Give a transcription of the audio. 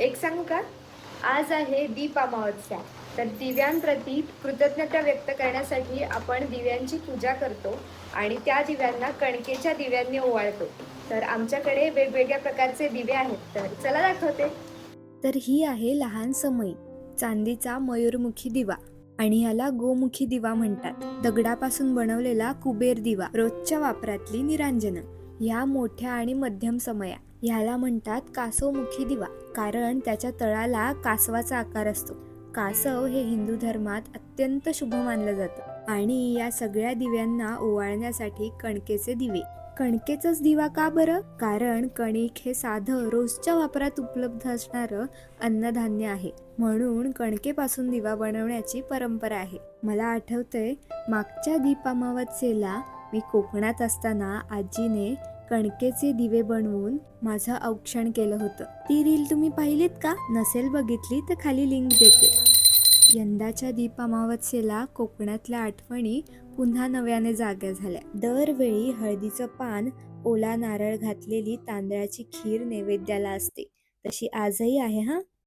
एक सांगू का? आज आहे दीप अमावस्या. तर दिव्यांप्रती कृतज्ञता व्यक्त करण्यासाठी आपण दिव्यांची पूजा करतो आणि त्या दिव्यांना कणकेच्या दिव्यांनी ओवाळतो. तर आमच्याकडे वेगवेगळ्या प्रकारचे दिवे आहेत. तर चला दाखवते. तर ही आहे लहान समई, चांदीचा मयूरमुखी दिवा आणि ह्याला गोमुखी दिवा म्हणतात. दगडापासून बनवलेला कुबेर दिवा, रोजच्या वापरातली निरांजन. ह्या मोठ्या आणि मध्यम समया, ह्याला म्हणतात कासवमुखी दिवा, कारण त्याच्या तळाला कासवाचा आकार असतो. कासव हे हिंदू धर्मात अत्यंत शुभ मानलं जातं आणि या सगळ्या दिव्यांना ओवाळण्यासाठी कणकेचे दिवे. कणकेचाच दिवा का बरं? कारण कणिक हे साधं रोजच्या वापरात उपलब्ध असणारं अन्नधान्य आहे, म्हणून कणकेपासून दिवा बनवण्याची परंपरा आहे. मला आठवतंय, मागच्या दीप अमावस्येला मी कोकणात असताना आजीने कणकेचे दिवे बनवून माझं औक्षण केलं होतं. ती रील तुम्ही पाहिलीत का? नसेल बघितली तर खाली लिंक देते. यंदाच्या दीप अमावस्येला कोकणातल्या आठवणी पुन्हा नव्याने जाग्या झाल्या. दरवेळी हळदीचं पान, ओला नारळ घातलेली तांदळाची खीर नैवेद्याला असते, तशी आजही आहे हा.